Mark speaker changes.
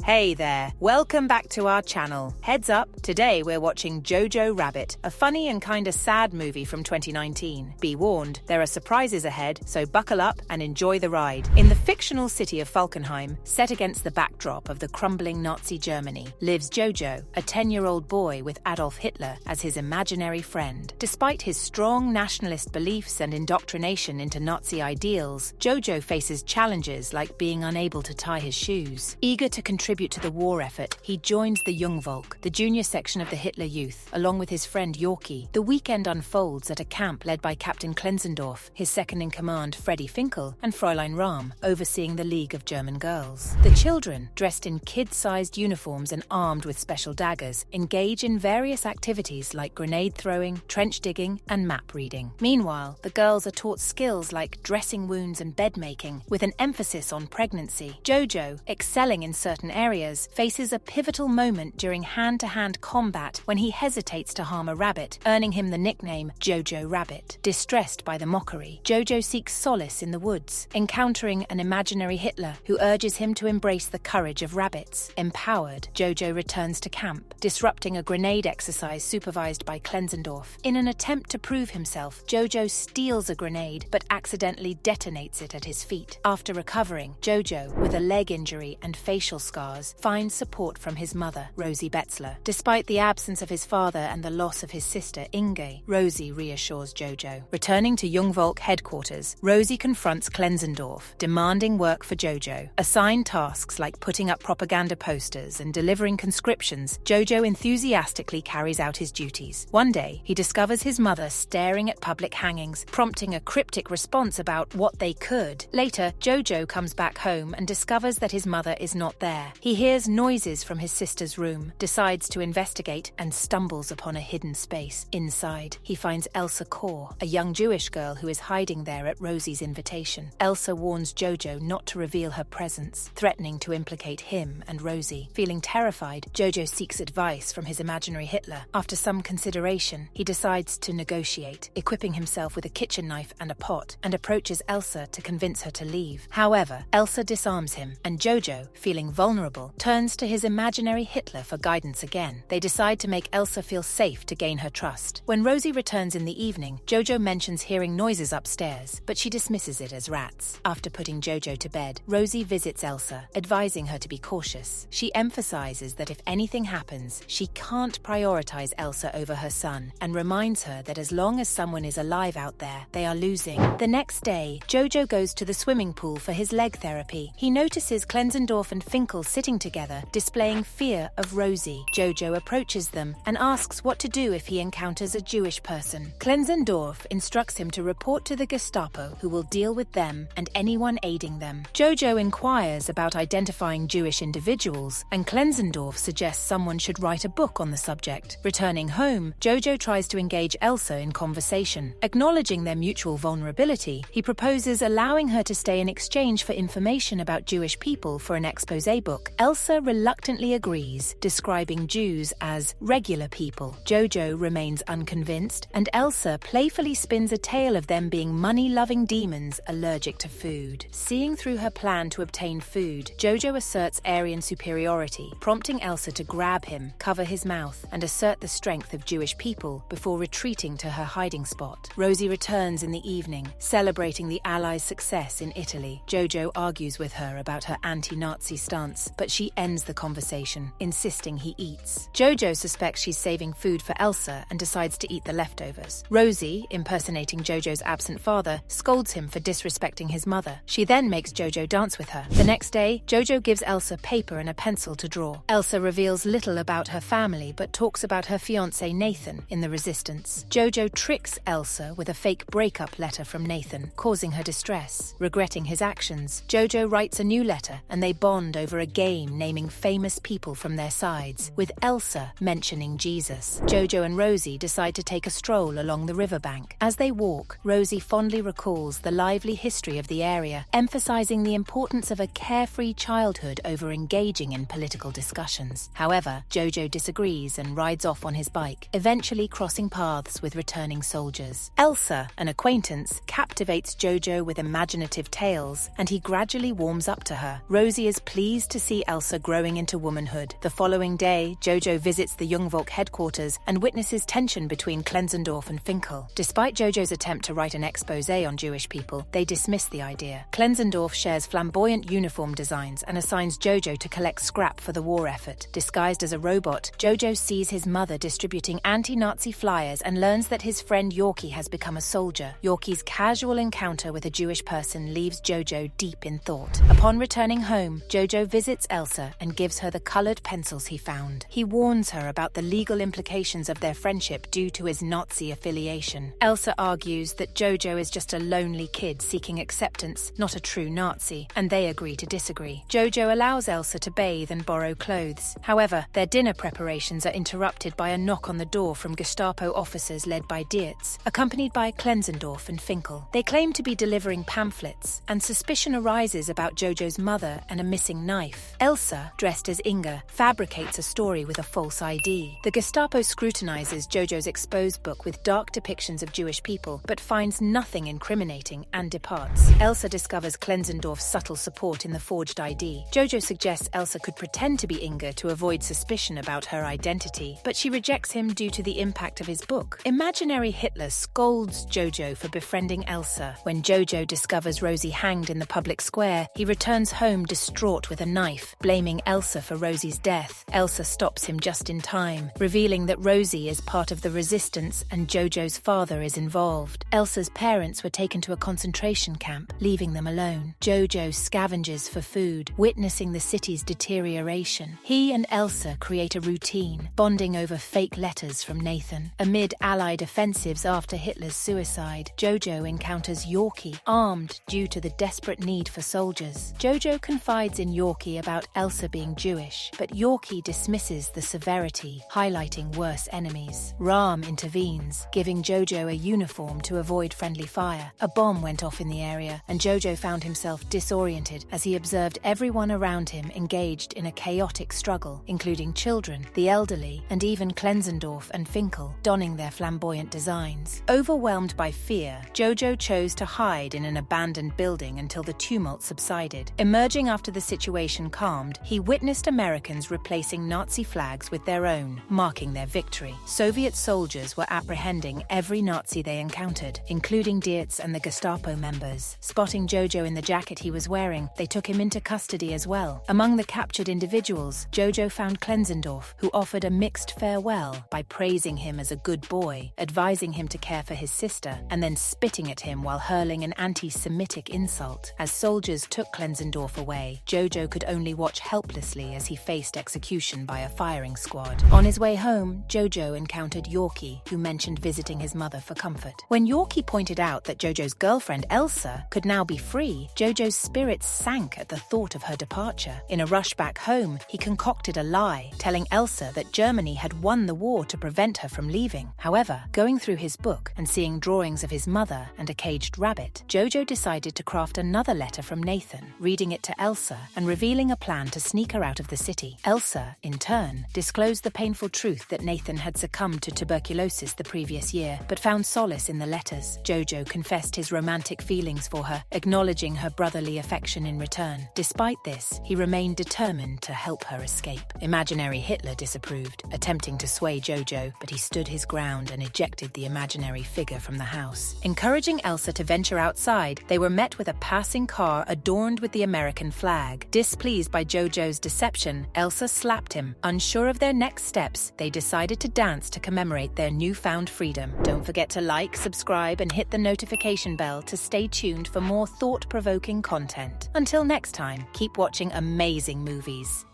Speaker 1: Hey there, welcome back to our channel. Heads up, today we're watching Jojo Rabbit, a funny and kinda sad movie from 2019. Be warned, there are surprises ahead, so buckle up and enjoy the ride. In the fictional city of Falkenheim, set against the backdrop of the crumbling Nazi Germany, lives Jojo, a 10-year-old boy with Adolf Hitler as his imaginary friend. Despite his strong nationalist beliefs and indoctrination into Nazi ideals, Jojo faces challenges like being unable to tie his shoes. Eager to contribute to the war effort, he joins the Jungvolk, the junior section of the Hitler Youth, along with his friend Yorkie. The weekend unfolds at a camp led by Captain Klenzendorf, his second-in-command Freddie Finkel, and Fräulein Rahm, overseeing the League of German Girls. The children, dressed in kid-sized uniforms and armed with special daggers, engage in various activities like grenade throwing, trench digging, and map reading. Meanwhile, the girls are taught skills like dressing wounds and bed making, with an emphasis on pregnancy. Jojo, excelling in certain areas, faces a pivotal moment during hand-to-hand combat when he hesitates to harm a rabbit, earning him the nickname Jojo Rabbit. Distressed by the mockery, Jojo seeks solace in the woods, encountering an imaginary Hitler who urges him to embrace the courage of rabbits. Empowered, Jojo returns to camp, disrupting a grenade exercise supervised by Klenzendorf. In an attempt to prove himself, Jojo steals a grenade but accidentally detonates it at his feet. After recovering, Jojo, with a leg injury and facial scars, finds support from his mother, Rosie Betzler. Despite the absence of his father and the loss of his sister, Inge, Rosie reassures Jojo. Returning to Jungvolk headquarters, Rosie confronts Klenzendorf, demanding work for Jojo. Assigned tasks like putting up propaganda posters and delivering conscriptions, Jojo enthusiastically carries out his duties. One day, he discovers his mother staring at public hangings, prompting a cryptic response about what they could. Later, Jojo comes back home and discovers that his mother is not there. He hears noises from his sister's room, decides to investigate, and stumbles upon a hidden space. Inside, he finds Elsa Kor, a young Jewish girl who is hiding there at Rosie's invitation. Elsa warns Jojo not to reveal her presence, threatening to implicate him and Rosie. Feeling terrified, Jojo seeks advice from his imaginary Hitler. After some consideration, he decides to negotiate, equipping himself with a kitchen knife and a pot, and approaches Elsa to convince her to leave. However, Elsa disarms him, and Jojo, feeling vulnerable, turns to his imaginary Hitler for guidance again. They decide to make Elsa feel safe to gain her trust. When Rosie returns in the evening, Jojo mentions hearing noises upstairs, but she dismisses it as rats. After putting Jojo to bed, Rosie visits Elsa, advising her to be cautious. She emphasizes that if anything happens, she can't prioritize Elsa over her son, and reminds her that as long as someone is alive out there, they are losing. The next day, Jojo goes to the swimming pool for his leg therapy. He notices Klenzendorf and Finkel sitting together, displaying fear of Rosie. Jojo approaches them and asks what to do if he encounters a Jewish person. Klenzendorf instructs him to report to the Gestapo, who will deal with them and anyone aiding them. Jojo inquires about identifying Jewish individuals, and Klenzendorf suggests someone should write a book on the subject. Returning home, Jojo tries to engage Elsa in conversation. Acknowledging their mutual vulnerability, he proposes allowing her to stay in exchange for information about Jewish people for an expose book. Elsa reluctantly agrees, describing Jews as regular people. Jojo remains unconvinced, and Elsa playfully spins a tale of them being money-loving demons allergic to food. Seeing through her plan to obtain food, Jojo asserts Aryan superiority, prompting Elsa to grab him, cover his mouth, and assert the strength of Jewish people before retreating to her hiding spot. Rosie returns in the evening, celebrating the Allies' success in Italy. Jojo argues with her about her anti-Nazi stance, but she ends the conversation, insisting he eats. Jojo suspects she's saving food for Elsa and decides to eat the leftovers. Rosie, impersonating Jojo's absent father, scolds him for disrespecting his mother. She then makes Jojo dance with her. The next day, Jojo gives Elsa paper and a pencil to draw. Elsa reveals little about her family but talks about her fiancé Nathan in the Resistance. Jojo tricks Elsa with a fake breakup letter from Nathan, causing her distress. Regretting his actions, Jojo writes a new letter and they bond over a game naming famous people from their sides, with Elsa mentioning Jesus. Jojo and Rosie decide to take a stroll along the riverbank. As they walk, Rosie fondly recalls the lively history of the area, emphasizing the importance of a carefree childhood over engaging in political discussions. However, Jojo disagrees and rides off on his bike, eventually crossing paths with returning soldiers. Elsa, an acquaintance, captivates Jojo with imaginative tales, and he gradually warms up to her. Rosie is pleased to see Elsa growing into womanhood. The following day, Jojo visits the Jungvolk headquarters and witnesses tension between Klenzendorf and Finkel. Despite Jojo's attempt to write an exposé on Jewish people, they dismiss the idea. Klenzendorf shares flamboyant uniform designs and assigns Jojo to collect scrap for the war effort. Disguised as a robot, Jojo sees his mother distributing anti-Nazi flyers and learns that his friend Yorkie has become a soldier. Yorkie's casual encounter with a Jewish person leaves Jojo deep in thought. Upon returning home, Jojo visits Elsa and gives her the colored pencils he found. He warns her about the legal implications of their friendship due to his Nazi affiliation. Elsa argues that Jojo is just a lonely kid seeking acceptance, not a true Nazi, and they agree to disagree. Jojo allows Elsa to bathe and borrow clothes. However, their dinner preparations are interrupted by a knock on the door from Gestapo officers led by Dietz, accompanied by Klenzendorf and Finkel. They claim to be delivering pamphlets, and suspicion arises about Jojo's mother and a missing knife. Elsa, dressed as Inga, fabricates a story with a false ID. The Gestapo scrutinizes Jojo's exposed book with dark depictions of Jewish people, but finds nothing incriminating and departs. Elsa discovers Klenzendorf's subtle support in the forged ID. Jojo suggests Elsa could pretend to be Inga to avoid suspicion about her identity, but she rejects him due to the impact of his book. Imaginary Hitler scolds Jojo for befriending Elsa. When Jojo discovers Rosie hanged in the public square, he returns home distraught with a knife, blaming Elsa for Rosie's death. Elsa stops him just in time, revealing that Rosie is part of the resistance and Jojo's father is involved. Elsa's parents were taken to a concentration camp, leaving them alone. Jojo scavenges for food, witnessing the city's deterioration. He and Elsa create a routine, bonding over fake letters from Nathan. Amid Allied offensives after Hitler's suicide, Jojo encounters Yorkie, armed due to the desperate need for soldiers. Jojo confides in Yorkie about Elsa being Jewish, but Yorkie dismisses the severity, highlighting worse enemies. Ram intervenes, giving Jojo a uniform to avoid friendly fire. A bomb went off in the area, and Jojo found himself disoriented as he observed everyone around him engaged in a chaotic struggle, including children, the elderly, and even Klenzendorf and Finkel, donning their flamboyant designs. Overwhelmed by fear, Jojo chose to hide in an abandoned building until the tumult subsided. Emerging after the situation calmed, he witnessed Americans replacing Nazi flags with their own, marking their victory. Soviet soldiers were apprehending every Nazi they encountered, including Dietz and the Gestapo members. Spotting Jojo in the jacket he was wearing, they took him into custody as well. Among the captured individuals, Jojo found Klenzendorf, who offered a mixed farewell by praising him as a good boy, advising him to care for his sister, and then spitting at him while hurling an anti-Semitic insult. As soldiers took Klenzendorf away, Jojo could only watch helplessly as he faced execution by a firing squad. On his way home, Jojo encountered Yorkie, who mentioned visiting his mother for comfort. When Yorkie pointed out that Jojo's girlfriend Elsa could now be free, Jojo's spirits sank at the thought of her departure. In a rush back home, he concocted a lie, telling Elsa that Germany had won the war to prevent her from leaving. However, going through his book and seeing drawings of his mother and a caged rabbit, Jojo decided to craft another letter from Nathan, reading it to Elsa and revealing a plan to sneak her out of the city. Elsa, in turn, disclosed the painful truth that Nathan had succumbed to tuberculosis the previous year, but found solace in the letters. Jojo confessed his romantic feelings for her, acknowledging her brotherly affection in return. Despite this, he remained determined to help her escape. Imaginary Hitler disapproved, attempting to sway Jojo, but he stood his ground and ejected the imaginary figure from the house. Encouraging Elsa to venture outside, they were met with a passing car adorned with the American flag. Displeased by Jojo's deception, Elsa slapped him. Unsure of their next steps, they decided to dance to commemorate their newfound freedom. Don't forget to like, subscribe, and hit the notification bell to stay tuned for more thought-provoking content. Until next time, keep watching amazing movies.